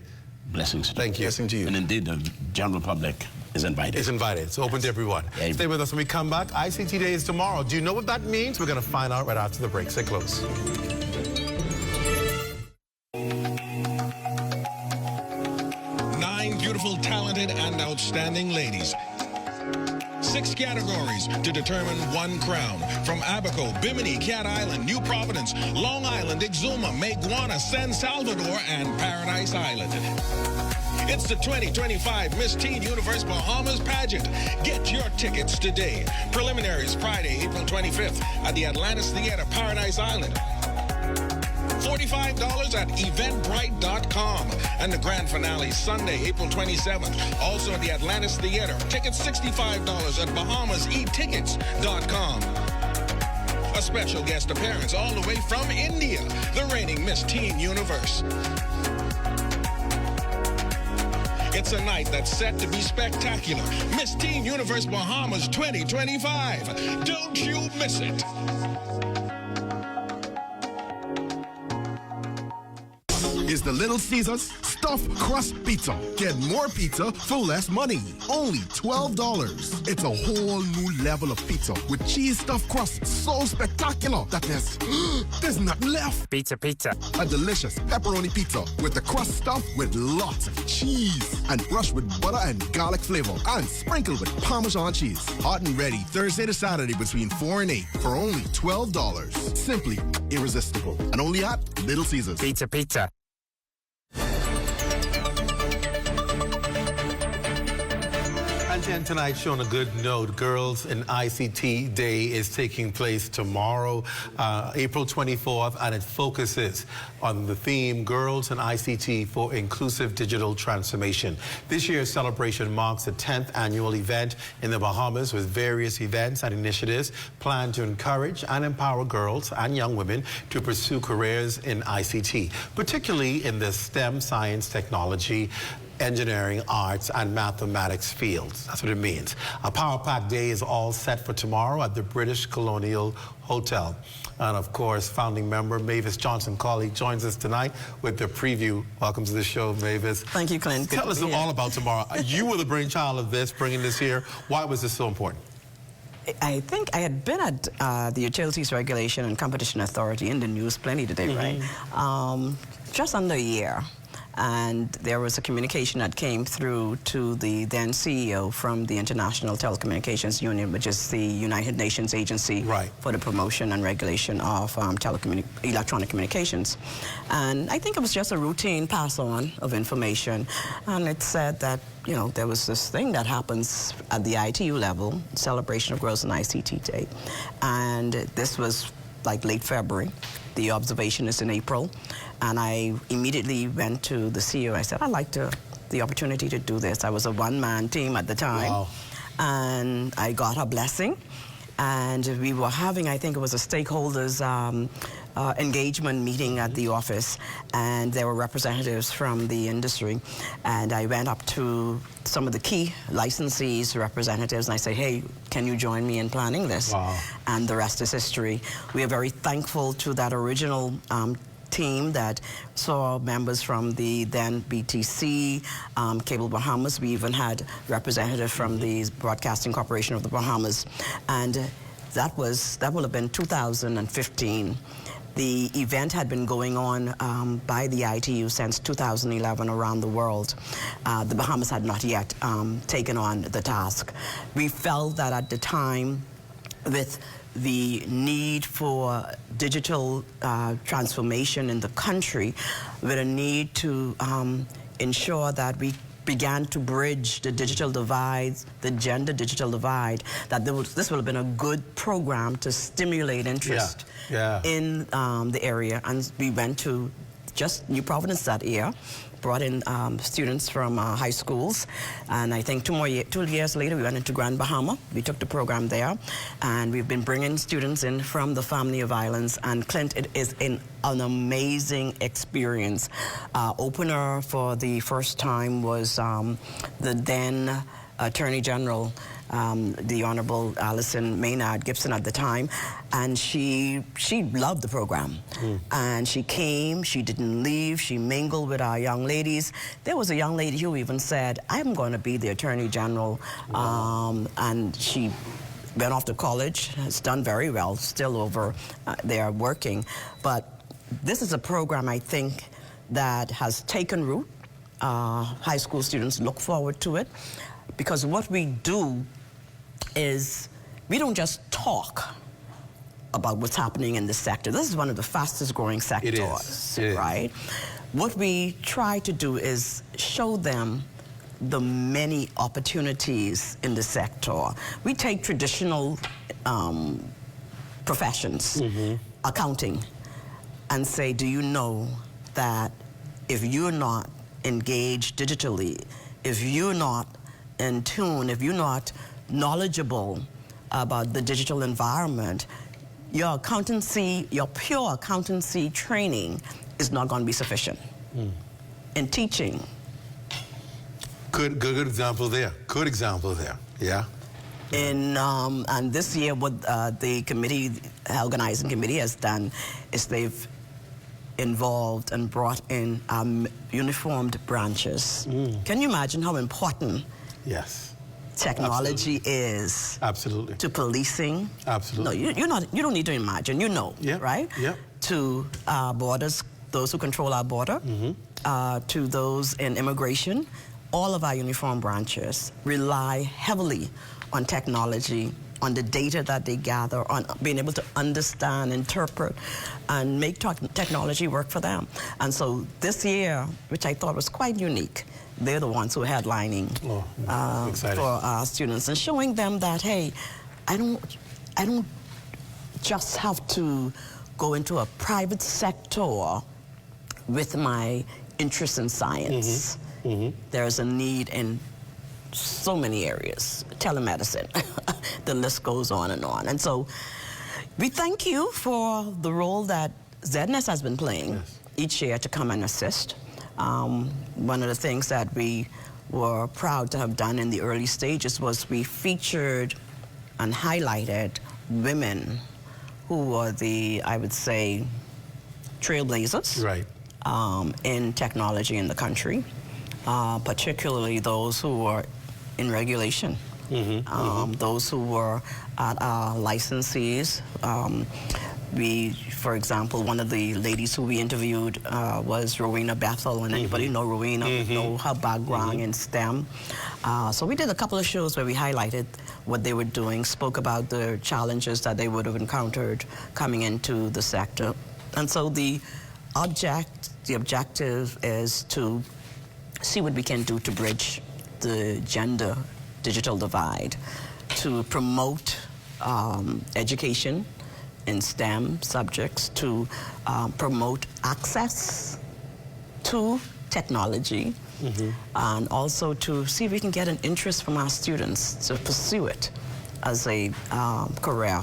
Blessings. Thank you. Blessing to you. And indeed, the general public is invited. It's invited. It's open to everyone. Yeah, Stay with us when we come back. ICT Day is tomorrow. Do you know what that means? We're going to find out right after the break. Stay close. 9 beautiful, talented, and outstanding ladies 6 categories to determine 1 crown. From Abaco, Bimini, Cat Island, New Providence, Long Island, Exuma, Maguana, San Salvador, and Paradise Island. It's the 2025 Miss Teen Universe Bahamas pageant. Get your tickets today. Preliminaries Friday, April 25th at the Atlantis Theater, Paradise Island. $45 at eventbrite.com. And the grand finale Sunday, April 27th. Also at the Atlantis Theater. Tickets $65 at bahamaseTickets.com. A special guest appearance all the way from India, the reigning Miss Teen Universe. It's a night that's set to be spectacular. Miss Teen Universe Bahamas 2025. Don't you miss it. Is the Little Caesars Stuffed Crust Pizza. Get more pizza for less money. Only $12. It's a whole new level of pizza with cheese stuffed crust so spectacular that there's nothing left. Pizza. A delicious pepperoni pizza with the crust stuffed with lots of cheese and brushed with butter and garlic flavor and sprinkled with Parmesan cheese. Hot and ready Thursday to Saturday between 4 and 8 for only $12. Simply irresistible. And only at Little Caesars. Pizza. And tonight's show on a good note. Girls in ICT Day is taking place tomorrow, April 24th, and it focuses on the theme Girls in ICT for Inclusive Digital Transformation. This year's celebration marks the 10th annual event in the Bahamas with various events and initiatives planned to encourage and empower girls and young women to pursue careers in ICT, particularly in the STEM, science, technology, engineering, arts, and mathematics fields. That's what it means. A Power Pack Day is all set for tomorrow at the British Colonial Hotel. And of course, founding member Mavis Johnson-Colley joins us tonight with the preview. Welcome to the show, Mavis. Thank you, Clint. Tell us all about tomorrow. You were the brainchild of this, bringing this here. Why was this so important? I think I had been at the Utilities Regulation and Competition Authority in the news plenty today, right? Just under a year. And there was a communication that came through to the then CEO from the International Telecommunications Union, which is the United Nations agency for the promotion and regulation of electronic communications. And I think it was just a routine pass on of information. And it said that, you know, there was this thing that happens at the ITU level, Celebration of Girls in ICT Day. And this was like late February. The observation is in April. And I immediately went to the CEO. I said, I'd like the opportunity to do this. I was a one-man team at the time. Wow. And I got a blessing. And we were having, I think it was a stakeholders engagement meeting at the office. And there were representatives from the industry. And I went up to some of the key licensees, representatives, and I said, hey, can you join me in planning this? Wow. And the rest is history. We are very thankful to that original team that saw members from the then BTC, Cable Bahamas. We even had representatives from the Broadcasting Corporation of the Bahamas. And that will have been 2015. The event had been going on by the ITU since 2011 around the world. The Bahamas had not yet taken on the task. We felt that at the time, with the need for digital transformation in the country, with a need to ensure that we began to bridge the digital divide, the gender digital divide, that this would have been a good program to stimulate interest in the area. And we went to just New Providence that year, brought in students from high schools, and I think 2 years later we went into Grand Bahama. We took the program there, and we've been bringing students in from the family of islands, and Clint, it is an amazing experience. Opener for the first time was the then Attorney General, the Honorable Alison Maynard Gibson at the time, and she loved the program. And she came, she didn't leave, she mingled with our young ladies. There was a young lady who even said, I'm going to be the Attorney General. And she went off to college, has done very well, still over there working. But this is a program, I think, that has taken root. High school students look forward to it, because what we do is we don't just talk about what's happening in this sector. This is one of the fastest growing sectors, right? What we try to do is show them the many opportunities in the sector. We take traditional professions, accounting, and say, do you know that if you're not engaged digitally, if you're not in tune, if you're not knowledgeable about the digital environment, your accountancy, your pure accountancy training is not going to be sufficient. In teaching. Good example there. Good example there. Yeah. And this year, what the committee, organizing committee, has done is they've involved and brought in uniformed branches. Can you imagine how important? Yes. Technology is to policing. Absolutely. No, you don't need to imagine. You know, right? Yeah. To borders, those who control our border, to those in immigration. All of our uniform branches rely heavily on technology, on the data that they gather, on being able to understand, interpret, and make technology work for them. And so this year, which I thought was quite unique, they're the ones who are headlining for our students and showing them that, hey, I don't just have to go into a private sector with my interest in science. There's a need in so many areas, telemedicine, the list goes on. And so we thank you for the role that ZNS has been playing each year to come and assist. One of the things that we were proud to have done in the early stages was we featured and highlighted women who were the, I would say, trailblazers in technology in the country, particularly those who were in regulation, those who were at our licensees. For example, one of the ladies who we interviewed was Rowena Bethel, and anybody know Rowena, know her background in STEM. So we did a couple of shows where we highlighted what they were doing, spoke about the challenges that they would have encountered coming into the sector. And so the objective is to see what we can do to bridge the gender digital divide, to promote education in STEM subjects, to promote access to technology, and also to see if we can get an interest from our students to pursue it as a career.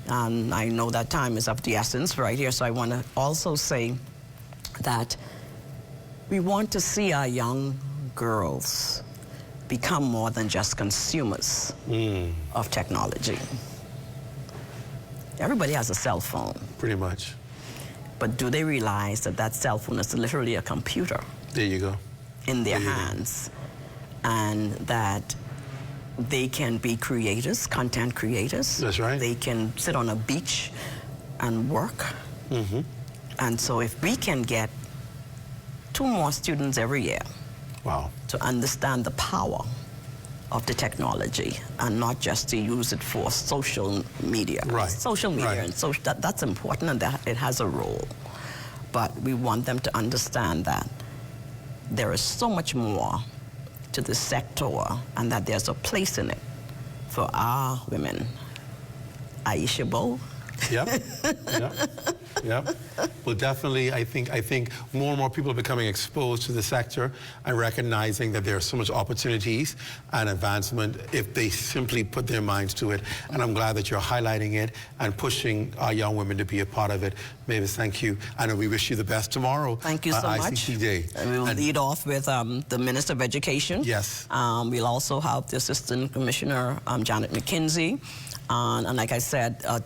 And I know that time is of the essence right here, so I want to also say that we want to see our young girls become more than just consumers of technology. Everybody has a cell phone. Pretty much. But do they realize that that cell phone is literally a computer? There you go. In their hands. And that they can be creators, content creators. That's right. They can sit on a beach and work. And so if we can get 2 more students every year to understand the power of the technology and not just to use it for social media. Social media and social, that's important, and that it has a role. But we want them to understand that there is so much more to this sector and that there's a place in it for our women. Aisha Bow. Well, definitely, I think more and more people are becoming exposed to the sector and recognizing that there are so much opportunities and advancement if they simply put their minds to it. And I'm glad that you're highlighting it and pushing our young women to be a part of it. Mavis, thank you. And we wish you the best tomorrow. Thank you so much. ICT Day. And we will lead off with the Minister of Education. Yes. We'll also have the Assistant Commissioner, Janet McKinsey. And like I said, a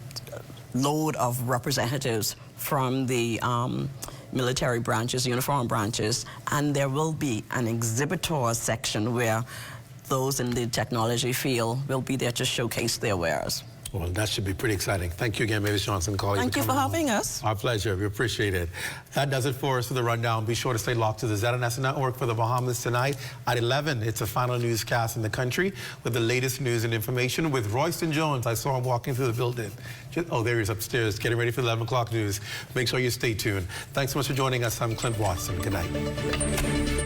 load of representatives from the military branches, uniform branches, and there will be an exhibitor section where those in the technology field will be there to showcase their wares. Well, that should be pretty exciting. Thank you again, Mavis Johnson. Thank you for having us. Our pleasure. We appreciate it. That does it for us for the rundown. Be sure to stay locked to the ZNS Network for the Bahamas tonight. At 11, it's a final newscast in the country with the latest news and information with Royston Jones. I saw him walking through the building. Oh, there he is upstairs, getting ready for the 11 o'clock news. Make sure you stay tuned. Thanks so much for joining us. I'm Clint Watson. Good night.